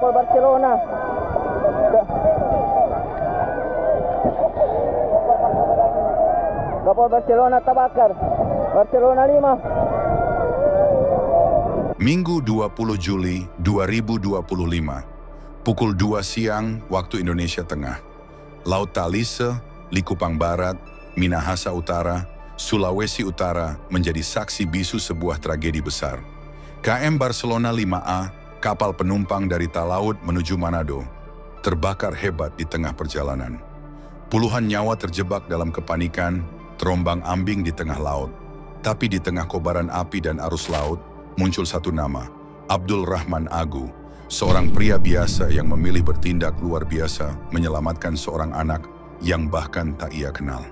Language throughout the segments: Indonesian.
Kapal Barcelona. Kapal Barcelona terbakar. Barcelona 5. Minggu 20 Juli 2025, pukul 2 siang waktu Indonesia Tengah. Laut Talise, Likupang Barat, Minahasa Utara, Sulawesi Utara menjadi saksi bisu sebuah tragedi besar. KM Barcelona 5A, kapal penumpang dari Talaut menuju Manado, terbakar hebat di tengah perjalanan. Puluhan nyawa terjebak dalam kepanikan, terombang-ambing di tengah laut. Tapi di tengah kobaran api dan arus laut, muncul satu nama, Abdul Rahman Agu, seorang pria biasa yang memilih bertindak luar biasa menyelamatkan seorang anak yang bahkan tak ia kenal.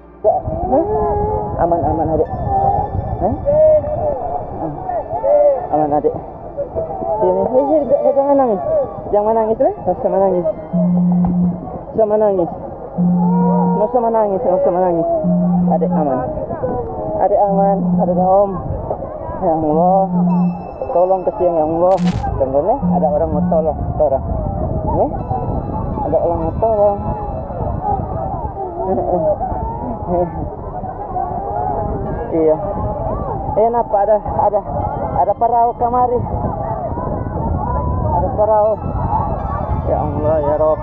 Aman adik. Aman adik. Sini, jangan nangis. Jangan nangis lah, nggak usah menangis. Nggak usah menangis. Adik aman. Adik aman, adik om. Ya Allah, tolong kesian ya Allah. Tunggu nih, ada orang mau tolong orang. Nih, ada orang mau tolong. Iya. Kenapa ada perahu kemari? Ada perahu. Ya Allah ya Rob.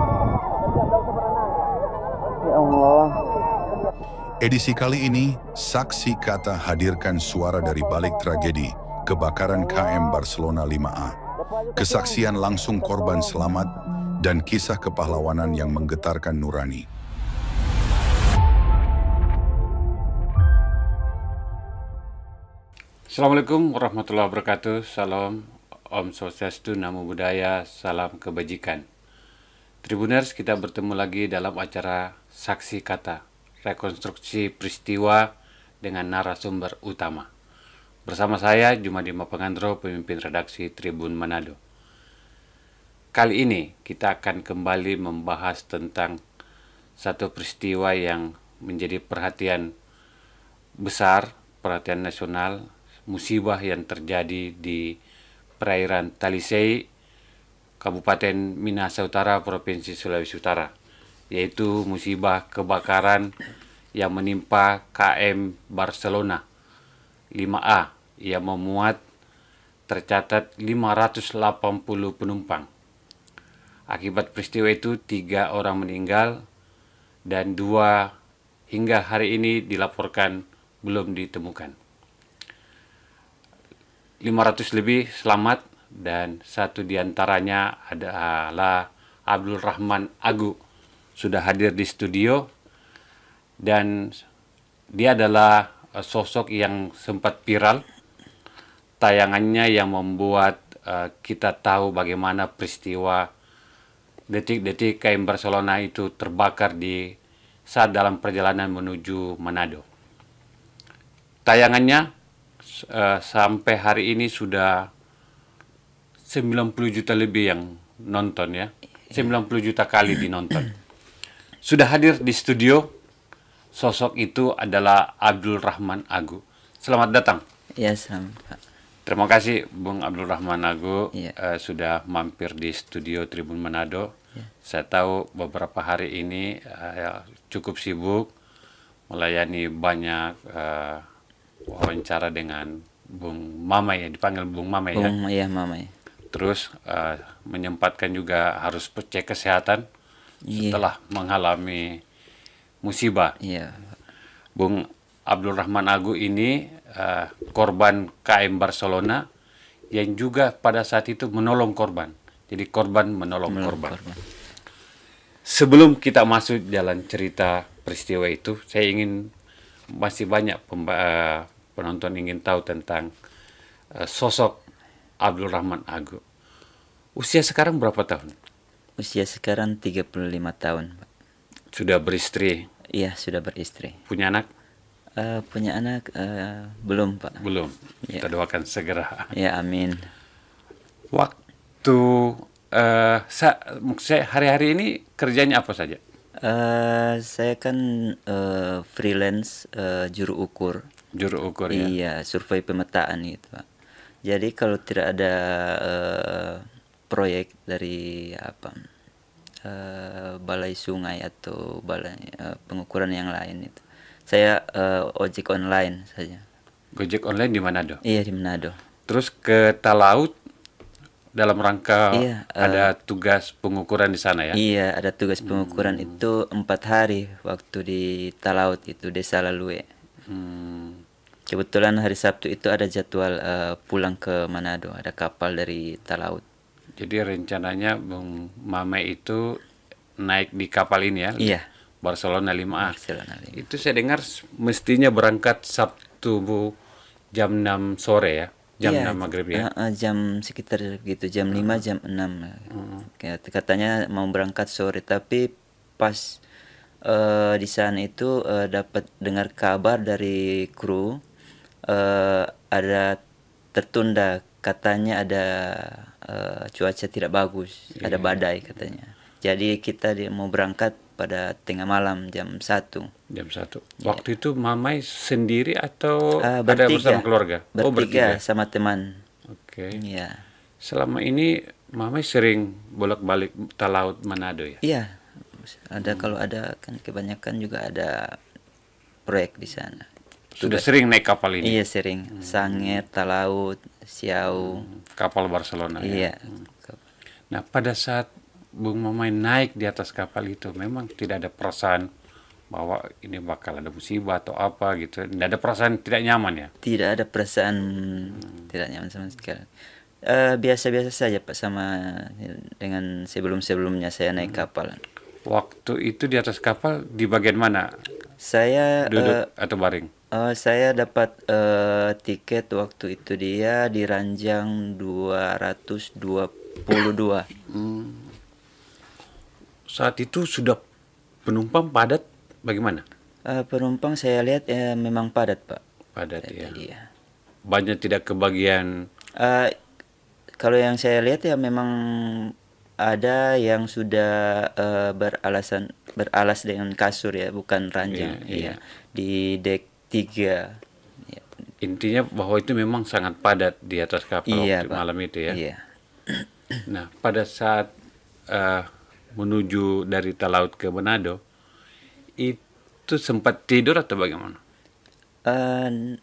Ya Allah. Edisi kali ini, Saksi Kata hadirkan suara dari balik tragedi kebakaran KM Barcelona 5A. Kesaksian langsung korban selamat dan kisah kepahlawanan yang menggetarkan nurani. Assalamualaikum warahmatullahi wabarakatuh. Salam, Om Swastiastu, Namo Buddhaya, salam kebajikan. Tribuners, kita bertemu lagi dalam acara Saksi Kata, rekonstruksi peristiwa dengan narasumber utama. Bersama saya, Jumadi Mapangandro, pemimpin redaksi Tribun Manado. Kali ini kita akan kembali membahas tentang satu peristiwa yang menjadi perhatian besar, perhatian nasional, musibah yang terjadi di perairan Talisay, Kabupaten Minahasa Utara, Provinsi Sulawesi Utara, yaitu musibah kebakaran yang menimpa KM Barcelona 5A yang memuat tercatat 580 penumpang. Akibat peristiwa itu 3 orang meninggal dan 2 hingga hari ini dilaporkan belum ditemukan. 500 lebih selamat dan 1 diantaranya adalah Abdul Rahman Agu, sudah hadir di studio dan dia adalah sosok yang sempat viral tayangannya yang membuat kita tahu bagaimana peristiwa detik-detik KM Barcelona itu terbakar di saat dalam perjalanan menuju Manado. Tayangannya sampai hari ini sudah 90 juta lebih yang nonton ya. 90 juta kali dinonton. Sudah hadir di studio, sosok itu adalah Abdul Rahman Agu. Selamat datang. Ya, selamat Pak. Terima kasih Bung Abdul Rahman Agu Ya. sudah mampir di studio Tribun Manado. Ya. Saya tahu beberapa hari ini cukup sibuk melayani banyak wawancara dengan Bung Mamai ya, dipanggil Bung Mamai ya. Bung ya, Mamai. Terus menyempatkan juga harus cek kesehatan setelah mengalami musibah. Iya. Bung Abdul Rahman Agu ini korban KM Barcelona yang juga pada saat itu menolong korban. Jadi korban menolong korban. Sebelum kita masuk jalan cerita peristiwa itu, saya ingin masih banyak penonton ingin tahu tentang sosok Abdul Rahman Agu. Usia sekarang berapa tahun? Usia sekarang 35 tahun, Pak. Sudah beristri? Iya, sudah beristri. Punya anak? Punya anak belum, Pak. Belum. Ya. Kita doakan segera. Ya, amin. Waktu hari-hari ini kerjanya apa saja? Saya kan freelance juru ukur. Juru ukur ya? Iya, survei pemetaan gitu, Pak. Jadi kalau tidak ada proyek dari balai sungai atau balai pengukuran yang lain itu. Saya ojek online saja. Gojek online di Manado. Iya, di Manado. Terus ke Talaut dalam rangka Iya, ada tugas pengukuran di sana ya. Iya, ada tugas pengukuran itu 4 hari waktu di Talaut itu Desa Lalue. Hmm. Kebetulan hari Sabtu itu ada jadwal pulang ke Manado, ada kapal dari Talaut. Jadi rencananya Bung Mamai itu naik di kapal ini ya. Iya. Barcelona 5A. Barcelona 5. Itu saya dengar mestinya berangkat Sabtu Bu, jam 6 sore ya. Jam Iya, 6 maghrib ya. jam sekitar gitu, jam 5, jam 6. Katanya mau berangkat sore, tapi pas di sana itu dapat dengar kabar dari kru ada tertunda, katanya ada cuaca tidak bagus, ada badai katanya. Jadi kita mau berangkat pada tengah malam jam 1. Jam 1. Waktu itu Mamai sendiri atau ada Bertiga. bersama keluarga? Bertiga sama teman. Oke. Iya. Selama ini Mamai sering bolak-balik Talaut Manado ya? Iya. Ada kalau ada kan kebanyakan juga ada proyek di sana. Sudah sering naik kapal ini? Iya, sering. Sanget, Talaut, Siau. Kapal Barcelona ya? Iya. Nah, pada saat Bung Mamai naik di atas kapal itu, memang tidak ada perasaan bahwa ini bakal ada musibah atau apa gitu. Tidak ada perasaan tidak nyaman ya? Tidak ada perasaan tidak nyaman sama sekali. Biasa-biasa saja Pak, sama dengan sebelum-sebelumnya saya naik kapal. Waktu itu di atas kapal di bagian mana? Saya Duduk atau baring? saya dapat tiket waktu itu dia di ranjang 222. Saat itu sudah penumpang padat bagaimana? Penumpang saya lihat memang padat Pak. Padat ya. Iya. Banyak tidak kebagian. Kalau yang saya lihat ya memang ada yang sudah beralas dengan kasur ya, bukan ranjang. Iya. Di dek 3. Ya. Intinya bahwa itu memang sangat padat di atas kapal Iya, waktu Pak. malam itu ya. Iya. Nah, pada saat menuju dari Talaut ke Manado, itu sempat tidur atau bagaimana?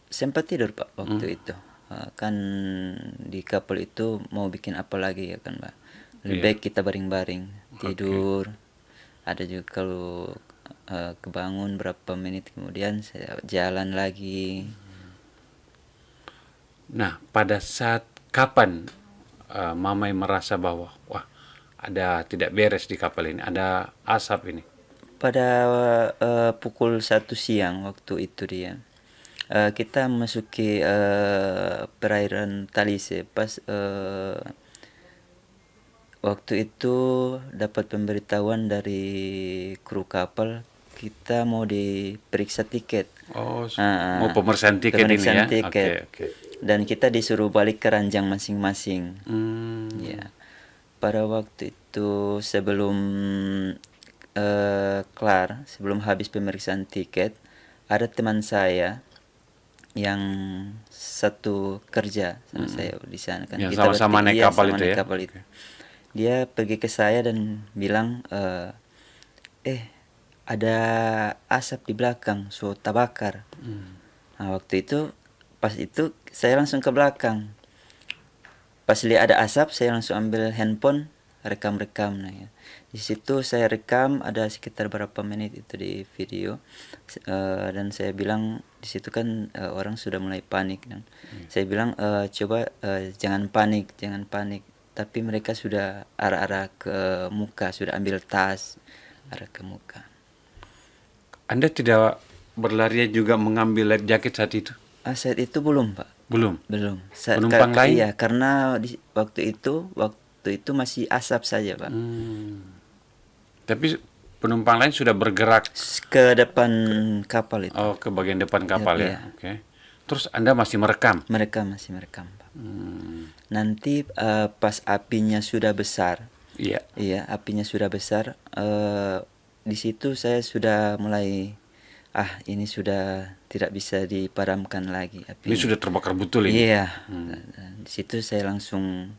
Sempat tidur Pak waktu itu. Kan di kapal itu mau bikin apa lagi ya kan Pak. Lebih baik kita baring-baring tidur. Ada juga kalau kebangun berapa menit kemudian saya jalan lagi. Nah, pada saat kapan Mamai merasa bahwa wah ada tidak beres di kapal ini, ada asap ini? Pada pukul 1 siang waktu itu dia. Kita memasuki perairan Talise. Pas waktu itu dapat pemberitahuan dari kru kapal kita mau diperiksa tiket. Oh, mau pemeriksaan tiket pemeriksaan ini ya? tiket. Oke. Dan kita disuruh balik ke ranjang masing-masing. Ya. Pada waktu itu sebelum kelar, sebelum habis pemeriksaan tiket, ada teman saya yang satu kerja sama saya di sana kan. Yang kita sama-sama naik kapal itu ya? Kapal itu. Dia pergi ke saya dan bilang, ada asap di belakang, so terbakar. Nah, waktu itu pas itu saya langsung ke belakang. Pas lihat ada asap, saya langsung ambil handphone, rekam-rekam. Nah, ya. Di situ saya rekam ada sekitar berapa menit itu di video, dan saya bilang di situ kan orang sudah mulai panik. Dan saya bilang coba jangan panik. Tapi mereka sudah arah-arah ke muka, sudah ambil tas arah ke muka. Anda tidak berlarian juga mengambil life jacket saat itu? Saat itu belum Pak. Belum. Penumpang lain? Iya, karena waktu itu masih asap saja Pak. Tapi penumpang lain sudah bergerak Ke depan kapal itu. oh ke bagian depan kapal Iya. ya. Oke. Terus Anda masih merekam? Mereka masih merekam Pak. Nanti pas apinya sudah besar. Iya. Iya, apinya sudah besar. Di situ saya sudah mulai ini sudah tidak bisa dipadamkan lagi apinya. Ini sudah terbakar betul ini. Iya. Di situ saya langsung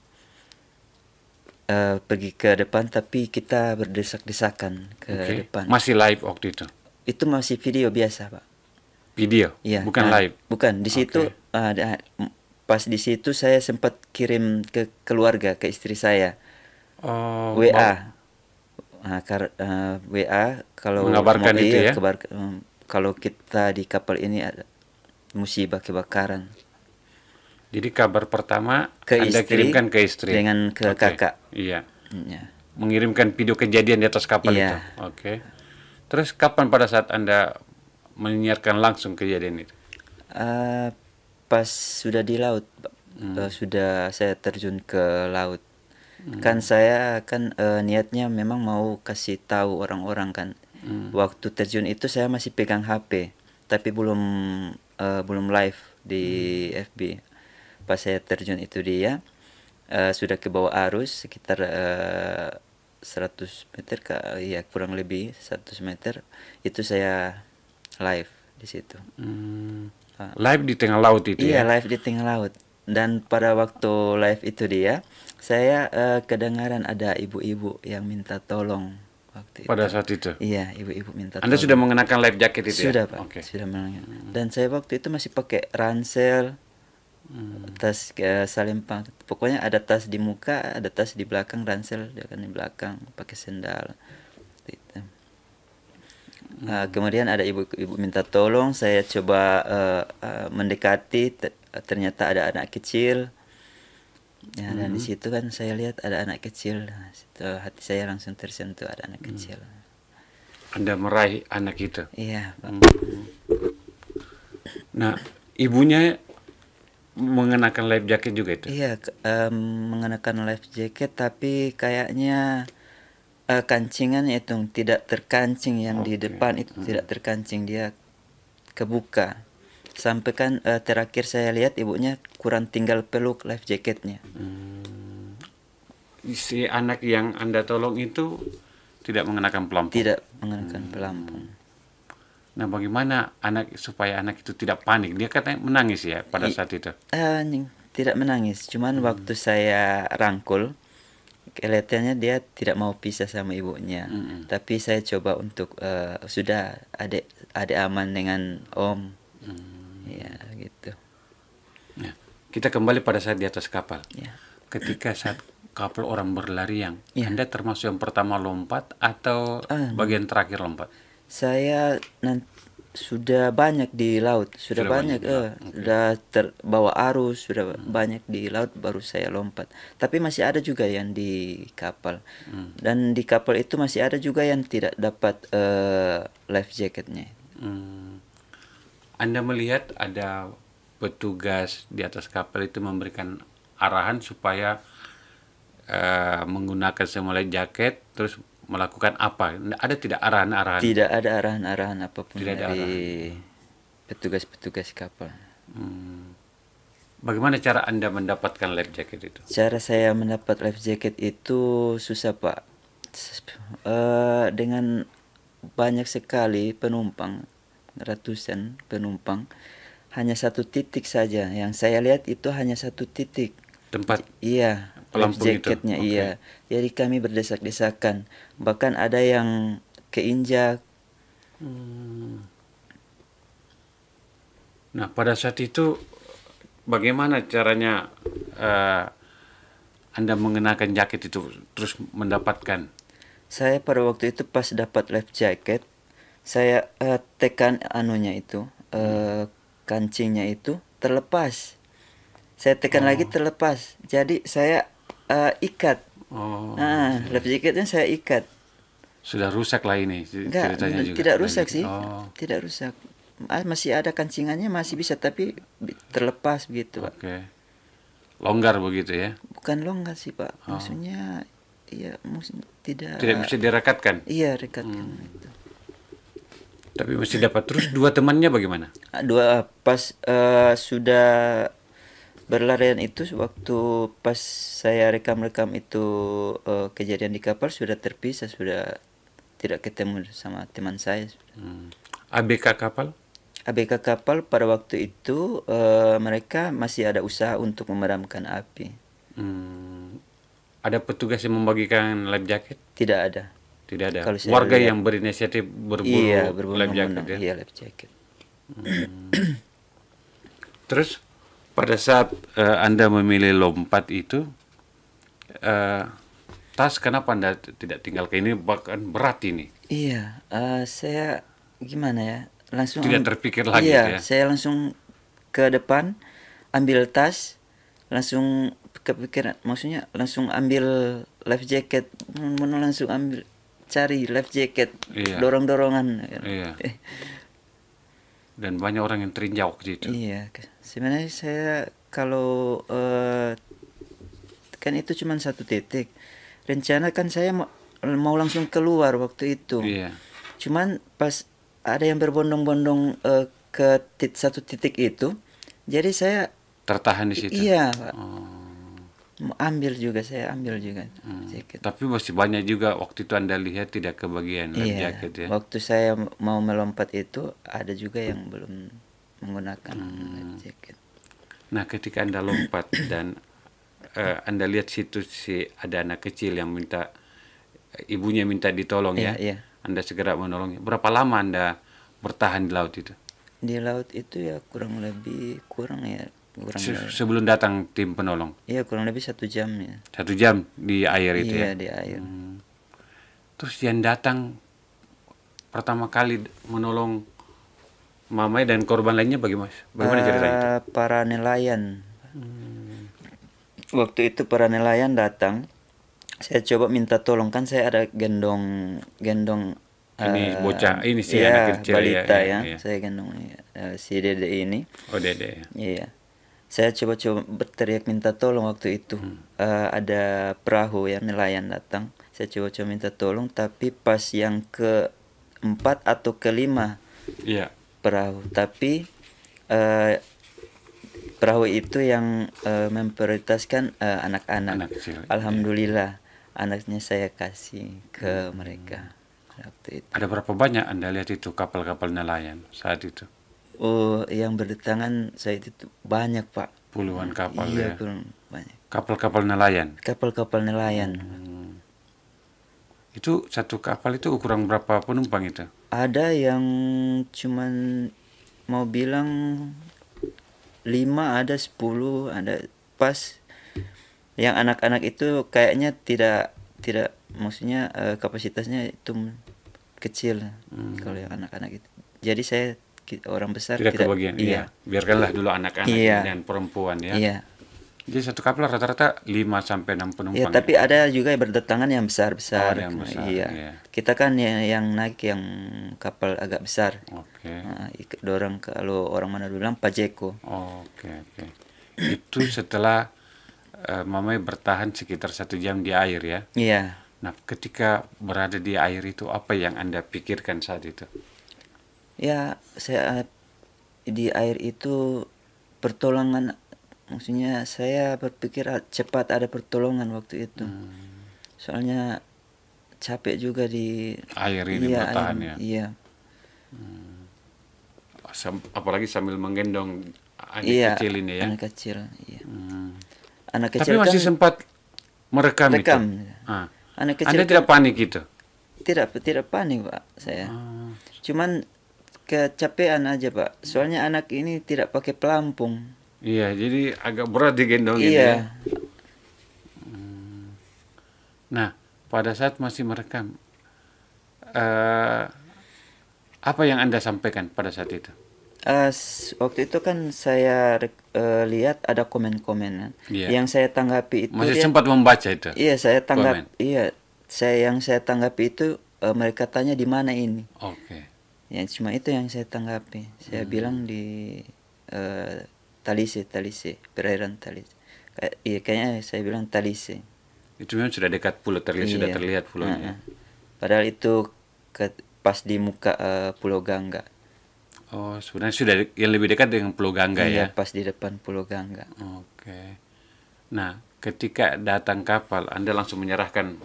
pergi ke depan, tapi kita berdesak-desakan ke Oke. depan. Masih live waktu itu? Itu masih video biasa, Pak. Video? Iya. Bukan live? Bukan. Di situ Oke. pas di situ saya sempat kirim ke keluarga, ke istri saya Oh, WA. WA kalau Mengabarkan itu ya? kalau kita di kapal ini ada musibah kebakaran. Jadi kabar pertama Ke Anda istri kirimkan ke istri? dengan ke Oke. kakak. Iya. Ya. Mengirimkan video kejadian di atas kapal Iya. itu? Oke. Terus kapan pada saat Anda menyiarkan langsung kejadian itu? Pas sudah di laut, Pak. Sudah saya terjun ke laut. Kan saya niatnya memang mau kasih tahu orang-orang kan. Waktu terjun itu saya masih pegang HP, tapi belum live di FB. Pas saya terjun itu dia sudah ke bawah arus sekitar 100 meter ya kurang lebih 100 meter itu saya live di situ. Live di tengah laut itu Iya, ya? live di tengah laut. Dan pada waktu live itu dia, saya kedengaran ada ibu-ibu yang minta tolong waktu Pada itu. saat itu? Iya, ibu-ibu minta Anda tolong. sudah mengenakan life jacket itu Sudah, ya? Pak. Oke. Sudah mengenakan. Dan saya waktu itu masih pakai ransel, tas salempang. Pokoknya ada tas di muka, ada tas di belakang, ransel dia kan di belakang, pakai sendal. Gitu. Kemudian ada ibu-ibu minta tolong, saya coba mendekati, ternyata ada anak kecil. Ya, dan di situ kan saya lihat ada anak kecil. Nah, situ hati saya langsung tersentuh, ada anak kecil. Anda meraih anak itu? Iya, Pak. Nah, ibunya mengenakan life jacket juga itu? Iya, mengenakan life jacket tapi kayaknya kancingan itu tidak terkancing yang di depan itu tidak terkancing, dia kebuka. Sampai kan terakhir saya lihat ibunya kurang tinggal peluk life jacketnya. Si anak yang Anda tolong itu tidak mengenakan pelampung? Tidak mengenakan pelampung. Nah, bagaimana supaya anak itu tidak panik? Dia katanya menangis ya pada saat itu? Tidak menangis, cuman waktu saya rangkul kelihatannya dia tidak mau pisah sama ibunya. Tapi saya coba untuk sudah adik aman dengan Om. Ya gitu. Nah, kita kembali pada saat di atas kapal. Ya. Ketika saat kapal orang berlarian, Ya. Anda termasuk yang pertama lompat atau bagian terakhir lompat? Saya sudah banyak di laut, sudah banyak, sudah terbawa arus, sudah banyak di laut baru saya lompat. Tapi masih ada juga yang di kapal, dan di kapal itu masih ada juga yang tidak dapat life jacketnya. Anda melihat ada petugas di atas kapal itu memberikan arahan supaya menggunakan semua life jacket, terus melakukan apa? Ada tidak arahan-arahan? Tidak ada arahan-arahan apapun Tidak ada dari petugas-petugas kapal. Bagaimana cara Anda mendapatkan life jacket itu? Cara saya mendapat life jacket itu susah, Pak. Dengan banyak sekali penumpang, ratusan penumpang, hanya satu titik saja. Yang saya lihat itu hanya satu titik. Tempat Iya, life pelampung itu? jacketnya Oke. iya. Jadi kami berdesak-desakan. Bahkan ada yang keinjak. Nah, pada saat itu bagaimana caranya Anda mengenakan jaket itu terus mendapatkan? Saya pada waktu itu pas dapat life jacket, saya tekan anunya itu, kancingnya itu terlepas. Saya tekan lagi terlepas. Jadi saya ikat. Oh, Life jacketnya saya ikat. sudah rusak lah ini Enggak, ceritanya juga. tidak rusak sih. Oh, Tidak rusak. Masih ada kancingannya, masih bisa, tapi terlepas begitu, Pak. oke. Longgar begitu ya? Bukan longgar sih, Pak. Maksudnya iya, tidak Tidak bisa direkatkan? Iya, rekatkan itu. Tapi mesti dapat. Terus dua temannya bagaimana? Pas sudah berlarian itu, waktu pas saya rekam-rekam itu kejadian di kapal sudah terpisah, sudah tidak ketemu sama teman saya. ABK kapal? ABK kapal pada waktu itu mereka masih ada usaha untuk memadamkan api. Ada petugas yang membagikan life jacket? Tidak ada. Tidak ada. Kalau saya Warga lihat- yang berinisiatif berburu Iya, life jacket ya. Iya, life jacket. Terus pada saat Anda memilih lompat itu, tas kenapa Anda tidak tinggalkan? Ini bahkan berat ini. Iya, saya gimana ya? Langsung Tidak terpikir lagi iya, ya? saya langsung ke depan ambil tas, langsung kepikiran, maksudnya langsung ambil life jacket, langsung ambil cari life jacket, Iya. dorong-dorongan. Iya. Dan banyak orang yang terinjak waktu itu. Iya, sebenarnya saya kalau kan itu cuma satu titik. Rencana kan saya mau langsung keluar waktu itu. Iya. Cuman pas ada yang berbondong-bondong ke satu titik itu, jadi saya Tertahan di situ. iya, Pak. Oh. Mau ambil juga, saya ambil juga jaket. Tapi masih banyak juga waktu itu Anda lihat tidak kebagian life Iya, jacket ya. waktu saya mau melompat itu ada juga yang belum menggunakan life jacket. Nah, ketika Anda lompat dan Anda lihat situ ada anak kecil yang minta ibunya minta ditolong Iya, ya. iya. Anda segera menolongnya. Berapa lama Anda bertahan di laut itu? Di laut itu ya kurang lebih Sebelum datang tim penolong. iya kurang lebih 1 jam ya. 1 jam di air itu Iya, ya. di air. Terus yang datang pertama kali menolong Mamai dan korban lainnya bagaimana cerita itu? Para nelayan. Waktu itu para nelayan datang. Saya coba minta tolong, kan saya ada gendong Ini bocah, ini si iya, anak kecil balita ya. ya. Saya gendong si Dede ini. Oh, Dede. Iya. Saya coba berteriak minta tolong waktu itu. Ada perahu ya, nelayan datang. Saya coba minta tolong, tapi pas yang ke-4 atau ke-5 Iya. perahu, tapi perahu itu yang memprioritaskan anak-anak. Anak kecil, Alhamdulillah, anaknya saya kasih ke mereka waktu itu. Ada berapa banyak Anda lihat itu kapal-kapal nelayan saat itu? Oh, yang berdatangan saya itu banyak, Pak. Puluhan kapal Iya, ya. banyak. Kapal-kapal nelayan. Kapal-kapal nelayan. Itu satu kapal itu ukuran berapa penumpang itu? Ada yang cuman mau bilang 5, ada 10, ada pas. Yang anak-anak itu kayaknya tidak maksudnya kapasitasnya itu kecil kalau yang anak-anak itu. Jadi orang besar Tidak kebagian. Iya. Biarkanlah dulu anak-anak Iya. dan perempuan ya. Iya. Jadi satu kapal rata-rata 5 sampai 6 penumpang. Iya, tapi ada juga yang berdatangan yang besar-besar. Oh, ada yang besar, Iya. iya. Kita kan yang naik yang kapal agak besar. Oke. Dorong kalau orang mana bilang Pajeko. Oke. Itu setelah Mamai bertahan sekitar 1 jam di air ya. Iya. Nah, ketika berada di air itu apa yang Anda pikirkan saat itu? Ya, saya di air itu pertolongan, maksudnya saya berpikir cepat ada pertolongan waktu itu. Soalnya capek juga di Air ini iya, bertahan air, ya. Iya. Apalagi sambil menggendong anak Iya, kecil ini ya. anak kecil, iya. Anak Tapi kecil masih kan sempat merekam itu. rekam. Ah. Anak kecil Anda tidak panik gitu? tidak panik, Pak, saya. Cuman kecapean aja, Pak. Soalnya anak ini tidak pakai pelampung. Iya, jadi agak berat digendong ini ya. Iya. Nah, pada saat masih merekam, apa yang Anda sampaikan pada saat itu? Waktu itu kan saya lihat ada komen-komen. Iya. Yang saya tanggapi itu Masih sempat membaca itu? Iya, saya Komen. saya tanggapi itu mereka tanya di mana ini. Oke. Ya cuma itu yang saya tanggapi. Saya bilang di Talise, perairan Talise. Kayaknya saya bilang Talise. Itu memang sudah dekat pulau, sudah Iya. terlihat pulaunya. Padahal itu pas di muka Pulau Gangga. Oh, sebenarnya sudah yang lebih dekat dengan Pulau Gangga Iya, ya? pas di depan Pulau Gangga. Oke. Nah, ketika datang kapal, Anda langsung menyerahkan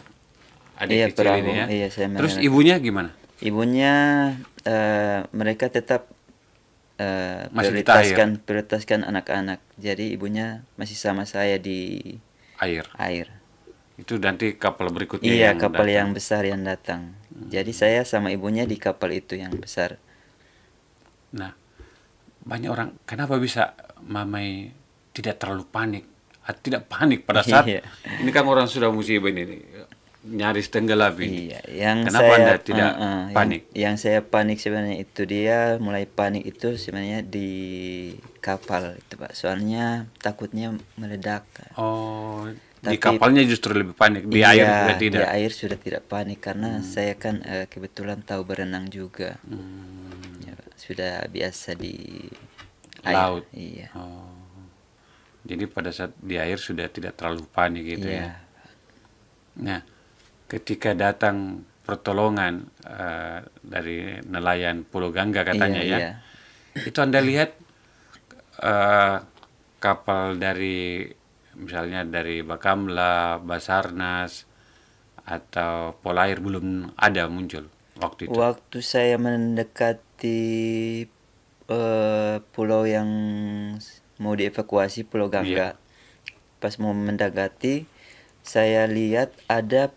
adik Iya, kecil perahu. ini ya? Iya, saya Terus menyerahkan. ibunya gimana? Ibunya mereka tetap Masih di prioritaskan anak-anak. Jadi ibunya masih sama saya di Air. air. Itu nanti kapal berikutnya Iya, yang kapal datang. yang besar yang datang. Jadi saya sama ibunya di kapal itu yang besar. Nah, banyak orang, kenapa bisa Mamai tidak terlalu panik? Tidak panik pada saat Iya. ini kan orang sudah musibah ini nyaris tenggelam ini. Iya, yang Kenapa saya Anda tidak panik? yang saya panik sebenarnya itu dia mulai panik itu sebenarnya di kapal itu Pak. Soalnya takutnya meledak. Oh, di Tapi- kapalnya justru lebih panik, di Iya, air sudah tidak. di air sudah tidak panik karena saya kan kebetulan tahu berenang juga. Ya, Pak. Sudah biasa di air. Laut. Iya. Oh. Jadi pada saat di air sudah tidak terlalu panik gitu Iya. ya. Nah, ketika datang pertolongan dari nelayan Pulau Gangga katanya Iya, ya, iya. itu Anda lihat kapal dari misalnya dari Bakamla, Basarnas atau Polair belum ada muncul waktu itu. Waktu saya mendekati pulau yang mau dievakuasi, Pulau Gangga, pas mau mendekati, saya lihat ada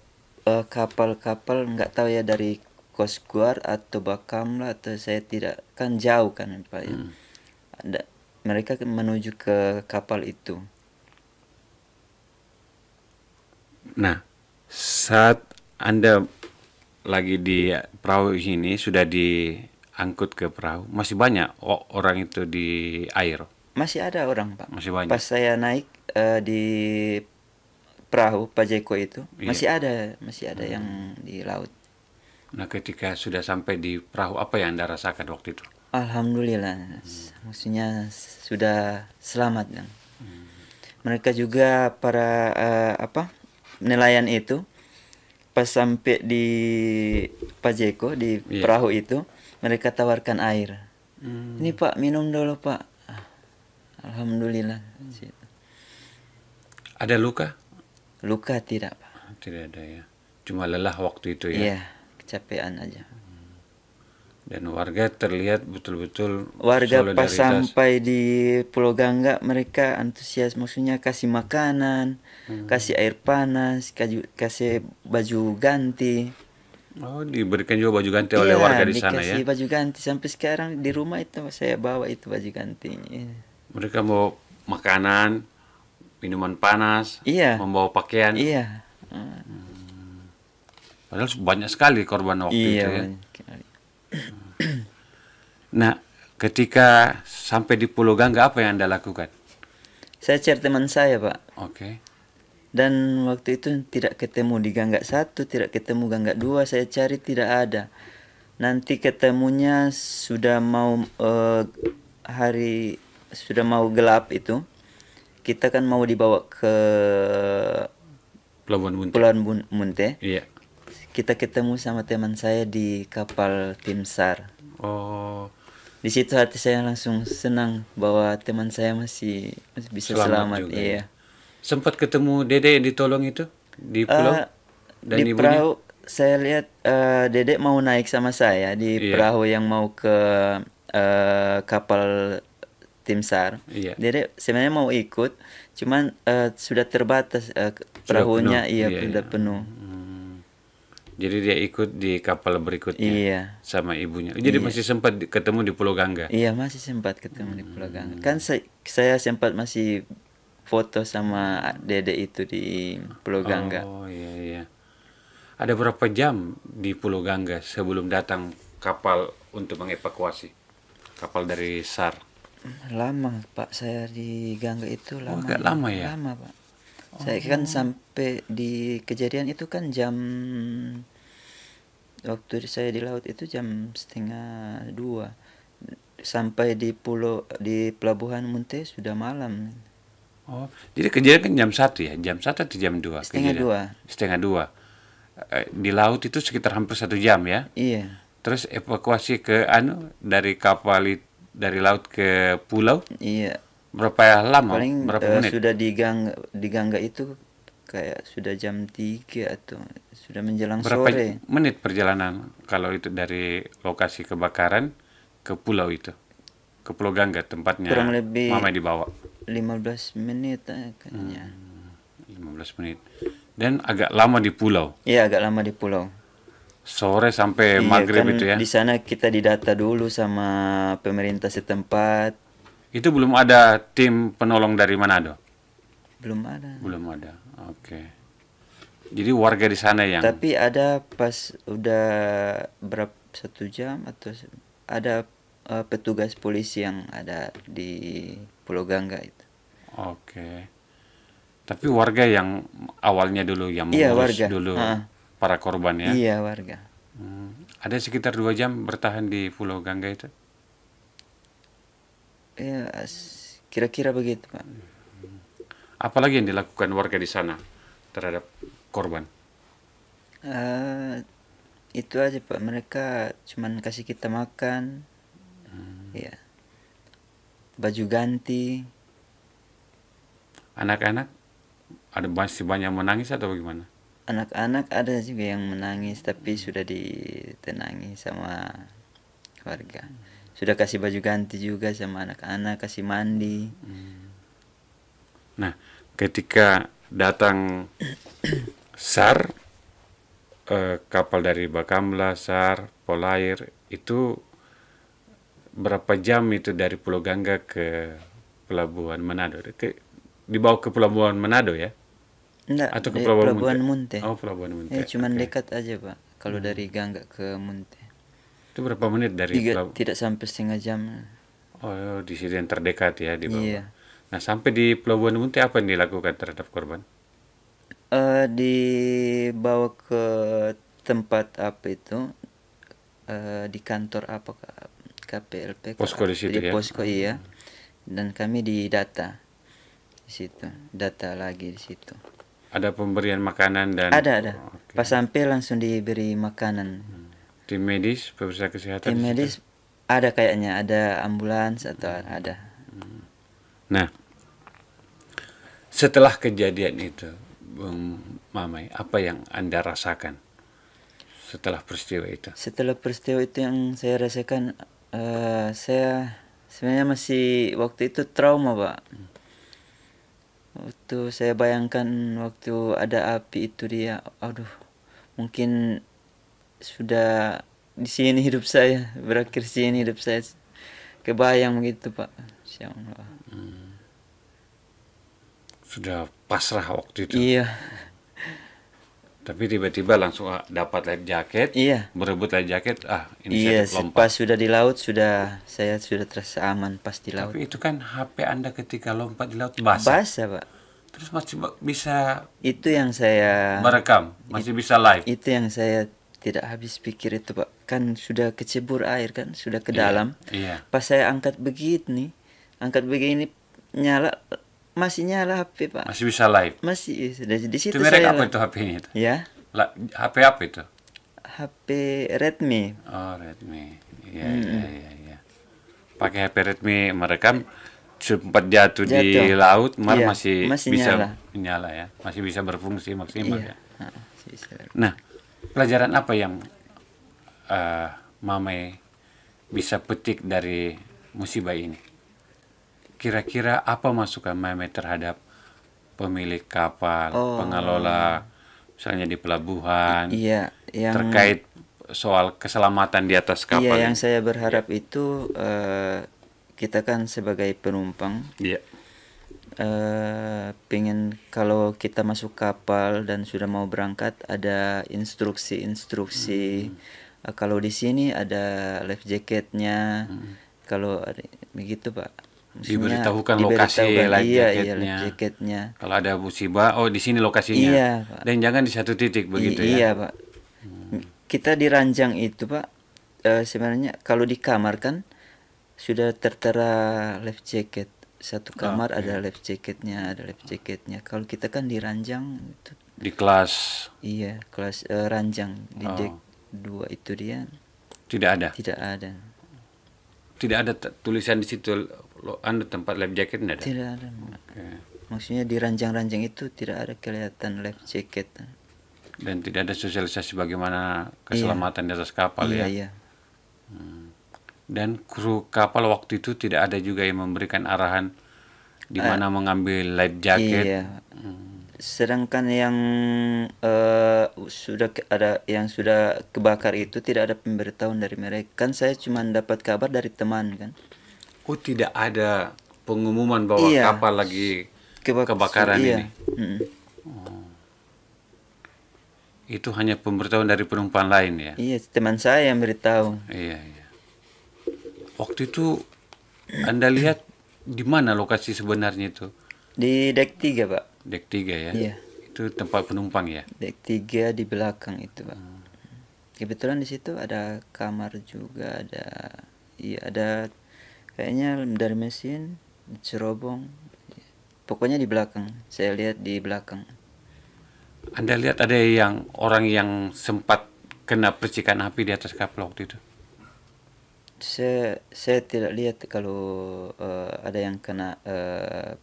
kapal-kapal nggak tahu ya dari Coast Guard atau Bakamla atau saya tidak kan jauh kan Pak ya. Ada mereka menuju ke kapal itu. Nah, saat Anda lagi di perahu ini sudah diangkut ke perahu, masih banyak orang itu di air. Masih ada orang Pak. Masih banyak. Pas saya naik di perahu Pajeko itu Iya. masih ada yang di laut. Nah, ketika sudah sampai di perahu, apa yang Anda rasakan waktu itu? Alhamdulillah, maksudnya sudah selamat kan. Mereka juga para nelayan itu pas sampai di Pajeko di Iya. perahu itu mereka tawarkan air. Ini Pak minum dulu Pak. Alhamdulillah. Ada luka? Luka tidak Pak. Tidak ada ya. Cuma lelah waktu itu ya. Iya, kecapean aja. Dan warga terlihat betul-betul Warga pas solidaritas. sampai di Pulau Gangga mereka antusias, maksudnya kasih makanan, kasih air panas, kasih baju ganti. Oh, diberikan juga baju ganti oleh warga di sana ya. Dikasih baju ganti sampai sekarang di rumah itu saya bawa itu baju gantinya. Mereka mau makanan, minuman panas, Iya. membawa pakaian. Iya. Padahal banyak sekali korban waktu Iya. itu ya. banyak sekali. Nah, ketika sampai di Pulau Gangga apa yang Anda lakukan? Saya cari teman saya Pak. Oke. Dan waktu itu tidak ketemu di Gangga 1, tidak ketemu Gangga 2, saya cari tidak ada. Nanti ketemunya sudah mau sudah mau gelap itu. Kita kan mau dibawa ke Pelabuhan Buntu. Pulau Munte. Iya. Kita ketemu sama teman saya di kapal tim SAR. Oh, Di situ hati saya langsung senang bahwa teman saya masih bisa Selamat selamat. juga, Iya. sempat ketemu Dede yang ditolong itu di pulau dan Di ibunya? perahu saya lihat Dedek mau naik sama saya di Iya. perahu yang mau ke kapal tim SAR. Iya. Dedek sebenarnya mau ikut, cuman sudah terbatas perahunya, penuh. iya Iya, sudah iya. penuh. Jadi dia ikut di kapal berikutnya Iya. sama ibunya. Jadi masih sempat ketemu di Pulau Gangga. Iya masih sempat ketemu di Pulau Gangga. Kan saya sempat masih foto sama Dedek itu di Pulau Gangga. Oh iya iya. Ada berapa jam di Pulau Gangga sebelum datang kapal untuk mengevakuasi? Kapal dari SAR. Lama Pak saya di Gangga itu lama. agak lama ya? Lama Pak. Saya kan sampai di kejadian itu kan jam waktu saya di laut itu jam 1:30. Sampai di pelabuhan Munte sudah malam. Oh, jadi kejadian kan jam 1 ya? Jam 1 atau jam 2? 1:30. 1:30. Di laut itu sekitar hampir 1 jam ya? Iya. Terus evakuasi ke dari kapal dari laut ke pulau Iya. berapa lama? Paling Berapa menit? sudah di Gangga itu kayak sudah jam 3 atau sudah menjelang Berapa sore. menit perjalanan kalau itu dari lokasi kebakaran ke pulau itu? Ke Pulau Gangga tempatnya Kurang lebih Mama dibawa. 15 menit kayaknya. 15 menit. Dan agak lama di pulau. Iya, agak lama di pulau. Sore sampai Iya, maghrib kan itu ya. di sana kita didata dulu sama pemerintah setempat. Itu belum ada tim penolong dari Manado? Belum ada. Belum ada. Oke. Jadi warga di sana yang Tapi ada pas udah berapa 1 jam atau ada petugas polisi yang ada di Pulau Gangga itu. Oke. Tapi warga yang awalnya dulu yang Iya, mengurus warga. dulu Ah. para korban ya. Iya, warga. Ada sekitar 2 jam bertahan di Pulau Gangga itu. Iya, kira-kira begitu, Pak. Apalagi yang dilakukan warga di sana terhadap korban? Itu aja, Pak. Mereka cuman kasih kita makan. Iya. Baju ganti. Anak-anak ada masih banyak menangis atau bagaimana? Anak-anak ada juga yang menangis tapi sudah ditenangi sama warga. Sudah kasih baju ganti juga sama anak-anak, kasih mandi. Nah, ketika datang SAR, kapal dari Bakamla, SAR, Polair, itu berapa jam itu dari Pulau Gangga ke Pelabuhan Manado? Dibawa ke Pelabuhan Manado ya? Enggak, Atau ke di Pelabuhan Pelabuhan Munte? Munte. Oh, Pelabuhan Munte. Cuman Oke. dekat aja, Pak. Kalau dari Gangga ke Munte. Itu berapa menit dari Tidak sampai setengah jam. Oh, di sini yang terdekat ya di bawah. Iya. Nah, sampai di Pelabuhan Munte apa yang dilakukan terhadap korban? Dibawa ke tempat apa itu, di kantor apa, KPLP, Posko di situ ya? posko, iya. Dan kami didata di situ, data lagi di situ. Ada pemberian makanan dan Ada. Oke. Pas sampai langsung diberi makanan. Tim medis, pemeriksa kesehatan. Tim di situ? medis ada kayaknya, ada ambulans atau ada. Nah, setelah kejadian itu, Bung Mamai, apa yang Anda rasakan setelah peristiwa itu? Setelah peristiwa itu yang saya rasakan, saya sebenarnya masih waktu itu trauma, Pak. Waktu saya bayangkan waktu ada api itu dia, aduh, mungkin sudah di sini hidup saya, berakhir sini hidup saya. Kebayang begitu, Pak. Insya Allah. Sudah pasrah waktu itu. Iya, Tapi tiba-tiba langsung dapat life jacket, iya. berebut life jacket, Iya, inisiatif lompat. pas sudah di laut saya sudah terasa aman pas di laut. Tapi itu kan HP Anda ketika lompat di laut basah. Basah, Pak. Terus masih bisa Itu yang saya merekam, masih bisa live. itu yang saya tidak habis pikir itu, Pak. Kan sudah kecebur air kan, sudah ke Iya, dalam. Iya. Pas saya angkat begini nyala, masih nyala HP, Pak. Masih bisa live. Masih di situ Itu merek saya apa itu HP-nya itu? Ya, HP apa itu? HP Redmi. Oh, Redmi. Iya. Pakai HP Redmi merekam, sempat jatuh di Jatuh. laut, Iya, masih masih bisa nyala. menyala ya, masih bisa berfungsi maksimal Iya. ya. Masih bisa. Nah, pelajaran apa yang Mamai bisa petik dari musibah ini? Kira-kira apa masukan Mamai terhadap pemilik kapal, pengelola, misalnya di pelabuhan, Iya, yang terkait soal keselamatan di atas kapal? Iya, yang ini? saya berharap itu kita kan sebagai penumpang Iya. pengen kalau kita masuk kapal dan sudah mau berangkat ada instruksi-instruksi. Kalau di sini ada life jacketnya. Kalau begitu, Pak. Maksudnya Diberitahukan lokasi life iya, jacketnya. life jacketnya. Kalau ada musibah, oh di sini lokasinya. Iya, Pak. Dan jangan di satu titik begitu Iya, ya. Pak. Kita di ranjang itu, Pak. Sebenarnya kalau di kamar kan sudah tertera life jacket. Satu kamar ada life jacketnya, Kalau kita kan di ranjang itu. Di kelas Iya, kelas ranjang di Oh. dek 2 itu dia tidak ada. tidak ada. Tidak ada tulisan di situ Anda tempat life jacket tidak ada. Tidak ada. Oke. Maksudnya di ranjang-ranjang itu tidak ada kelihatan life jacket. Dan tidak ada sosialisasi bagaimana keselamatan di atas kapal Iya, ya. iya. Dan kru kapal waktu itu tidak ada juga yang memberikan arahan di mana mengambil life jacket. Iya. Sedangkan yang sudah ada yang sudah kebakar itu tidak ada pemberitahuan dari mereka. Kan saya cuma dapat kabar dari teman kan. Oh, tidak ada pengumuman bahwa Iya. kapal lagi kebakaran iya. ini. Mm-mm. Itu hanya pemberitahuan dari penumpang lain ya. Iya, teman saya yang beritahu. Iya, iya. Waktu itu Anda lihat di mana lokasi sebenarnya itu? Di dek 3, Pak. Dek 3 ya. Iya. Itu tempat penumpang ya. Dek 3 di belakang itu, Pak. Kebetulan di situ ada kamar juga, ada kayaknya dari mesin, cerobong. Pokoknya di belakang. Saya lihat di belakang. Anda lihat ada orang yang sempat kena percikan api di atas kapal waktu itu? Saya tidak lihat kalau ada yang kena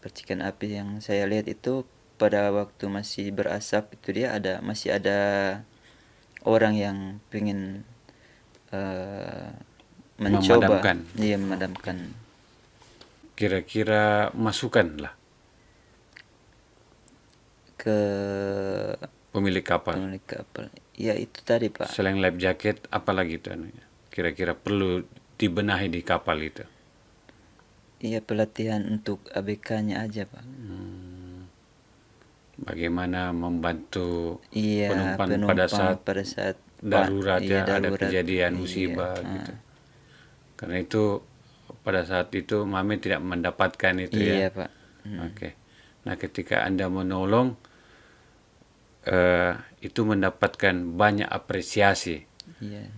percikan api. Yang saya lihat itu pada waktu masih berasap itu masih ada orang yang pengen mencoba memadamkan. Kira-kira masukan lah Ke pemilik kapal. Ya itu tadi, Pak. Selain life jacket, apa lagi itu anunya? Kira-kira perlu dibenahi di kapal itu? Iya, pelatihan untuk ABK-nya aja, Pak. Bagaimana membantu Iya, penumpang pada saat darurat iya, ada darurat. kejadian Iya, musibah gitu. Karena itu pada saat itu Mame tidak mendapatkan itu Iya, ya. Pak. Oke. Nah, ketika Anda menolong itu mendapatkan banyak apresiasi. Iya.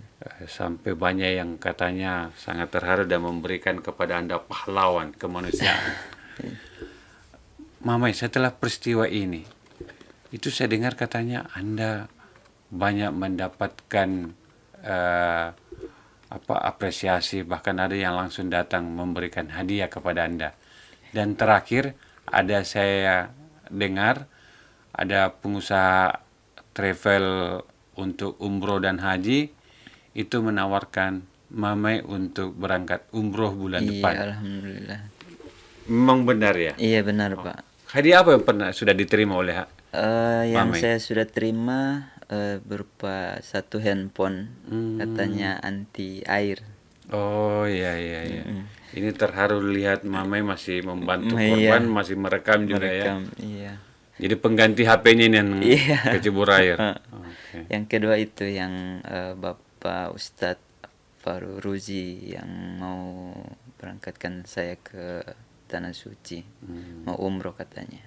Sampai banyak yang katanya sangat terharu dan memberikan kepada Anda pahlawan kemanusiaan. Mamai, setelah peristiwa ini, itu saya dengar katanya Anda banyak mendapatkan apresiasi, bahkan ada yang langsung datang memberikan hadiah kepada Anda. Dan terakhir ada saya dengar ada pengusaha travel untuk umroh dan haji itu menawarkan Mamai untuk berangkat umroh bulan depan. Iya, alhamdulillah. Memang benar ya? Iya, benar, Pak. Hadiah apa yang sudah diterima oleh Yang Mamai? saya sudah terima berupa satu handphone, katanya anti air. Oh iya. Ini terharu lihat Mamai masih membantu Iya. korban, masih merekam juga ya. Iya. Jadi pengganti HP-nya ini yang Iya. kecebur air. Oke. Yang kedua itu yang Bapak Ustadz Fahruzi yang mau berangkatkan saya ke Tanah Suci, mau umroh katanya.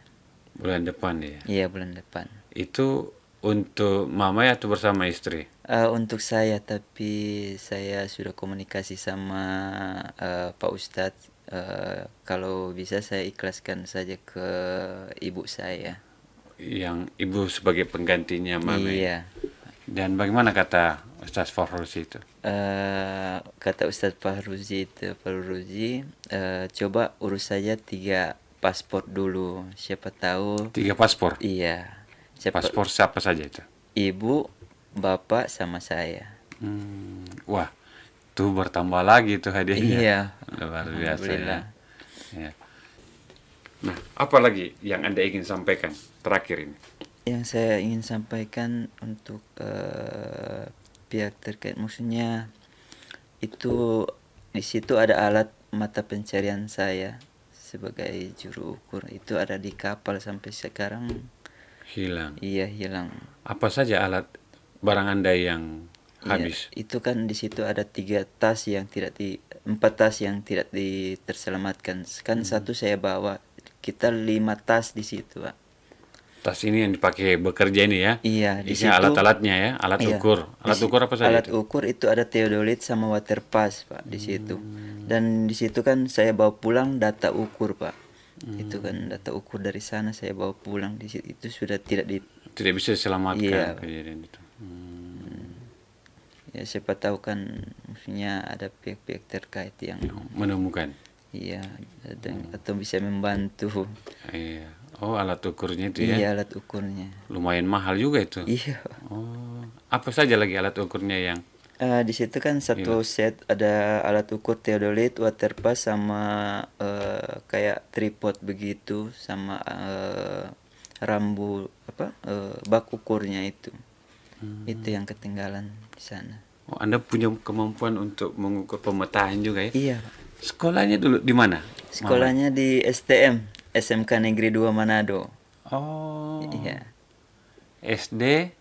Bulan depan ya. Iya, bulan depan. Itu untuk Mamai atau bersama istri? Untuk saya, tapi saya sudah komunikasi sama Pak Ustadz. Kalau bisa saya ikhlaskan saja ke ibu saya. Yang ibu sebagai penggantinya Mamai. Iya. Dan bagaimana kata Ustaz Fahruzi itu? Kata Ustadz Fahruzi, coba urus saja 3 paspor dulu, siapa tahu. 3 paspor? Iya. Paspor siapa saja itu? Ibu, bapak, sama saya. Wah, tuh bertambah lagi tuh hadiahnya. Iya. Luar biasa ya. Alhamdulillah. Ya. Nah, apa lagi yang Anda ingin sampaikan terakhir ini? Yang saya ingin sampaikan untuk pihak terkait, maksudnya itu di situ ada alat mata pencarian saya sebagai juru ukur, itu ada di kapal sampai sekarang Hilang. iya hilang. Apa saja alat barang Anda yang habis? Iya, itu kan di situ ada 4 tas yang tidak terselamatkan. Kan satu saya bawa, kita 5 tas di situ, Pak. Tas ini yang dipakai bekerja ini ya? Iya, di situ isinya alat-alatnya ya, alat iya, ukur. Alat ukur apa saja alat itu? ukur itu ada theodolit sama water pass, Pak, di situ. Dan di situ kan saya bawa pulang data ukur, Pak. Itu kan data ukur dari sana saya bawa pulang, di situ itu sudah tidak bisa diselamatkan. Iya. Kejadian itu. Ya, siapa tahu kan maksudnya ada pihak-pihak terkait yang Menemukan. iya atau bisa membantu. Iya. Oh, alat ukurnya itu ya? Iya, alat ukurnya. Lumayan mahal juga itu. Iya. Oh, apa saja lagi alat ukurnya yang? Di situ kan satu set ada alat ukur theodolit, water pass sama kayak tripod begitu, sama rambu bak ukurnya itu. Itu yang ketinggalan di sana. Oh, Anda punya kemampuan untuk mengukur pemetaan juga ya? Iya. Sekolahnya dulu di mana? Sekolahnya di STM, SMK Negeri 2 Manado. Oh. Iya. SD,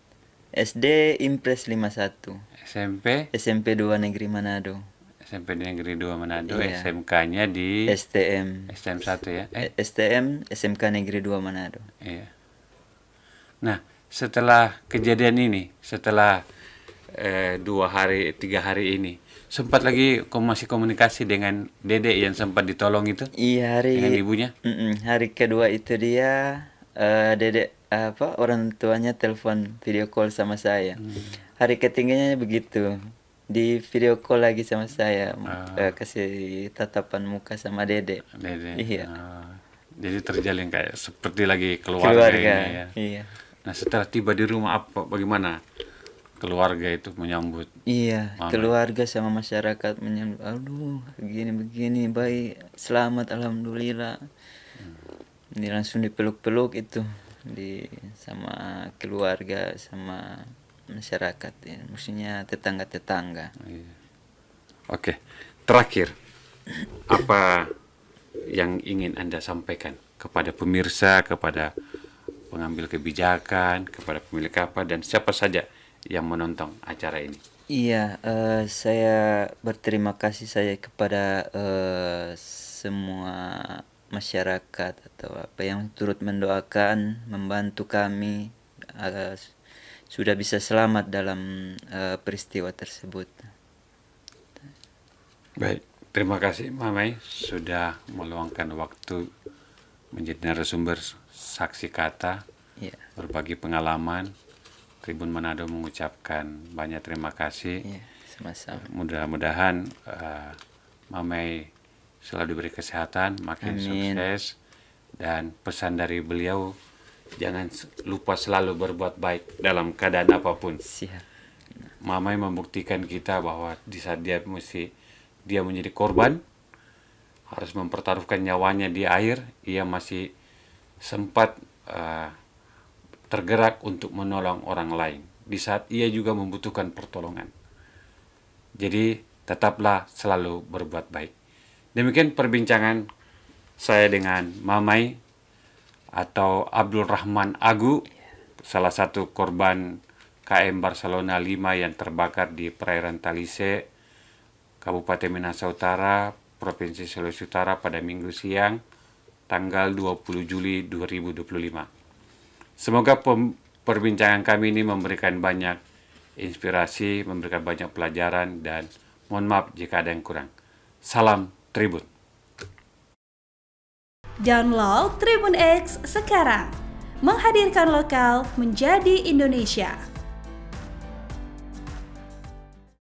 SD Impres 51. SMP 2 Negeri Manado. SMP Negeri 2 Manado, Iya. SMK-nya di STM. STM 1 ya? STM SMK Negeri 2 Manado. Iya. Nah, setelah kejadian ini, setelah 2 hari, 3 hari ini, sempat lagi masih komunikasi dengan Dedek yang sempat ditolong itu? Iya, dengan ibunya? Hari kedua itu dia Dedek orang tuanya telepon video call sama saya. Hari ketiganya begitu. Di video call lagi sama saya, kasih tatapan muka sama Dedek. Dedek. Iya. Jadi terjalin kayak seperti lagi keluarga ini ya. Iya. Nah, setelah tiba di rumah bagaimana keluarga itu menyambut? Iya, Mamai? keluarga sama masyarakat menyambut. Aduh, begini baik, selamat, alhamdulillah. Ini langsung dipeluk-peluk itu sama keluarga sama masyarakat ya. Maksudnya tetangga-tetangga. Iya. Oke, terakhir apa yang ingin Anda sampaikan kepada pemirsa, kepada pengambil kebijakan, kepada pemilik kapal dan siapa saja yang menonton acara ini? Iya, saya berterima kasih saya kepada semua masyarakat atau apa yang turut mendoakan, membantu kami sudah bisa selamat dalam peristiwa tersebut. Baik, terima kasih Mamai sudah meluangkan waktu menjadi narasumber saksi kata, Iya. berbagi pengalaman. Tribun Manado mengucapkan banyak terima kasih. Iya, sama-sama. Mudah-mudahan Mamai selalu diberi kesehatan, makin Amin. sukses, dan pesan dari beliau jangan lupa selalu berbuat baik dalam keadaan apapun. Siap. Mamai membuktikan kita bahwa di saat dia menjadi korban, harus mempertaruhkan nyawanya di air, ia masih sempat tergerak untuk menolong orang lain di saat ia juga membutuhkan pertolongan. Jadi tetaplah selalu berbuat baik. Demikian perbincangan saya dengan Mamai atau Abdul Rahman Agu, salah satu korban KM Barcelona 5 yang terbakar di perairan Talise, Kabupaten Minahasa Utara, Provinsi Sulawesi Utara pada Minggu siang, tanggal 20 Juli 2025. Semoga perbincangan kami ini memberikan banyak inspirasi, memberikan banyak pelajaran, dan mohon maaf jika ada yang kurang. Salam Tribun. Download Tribun X sekarang. Menghadirkan lokal menjadi Indonesia.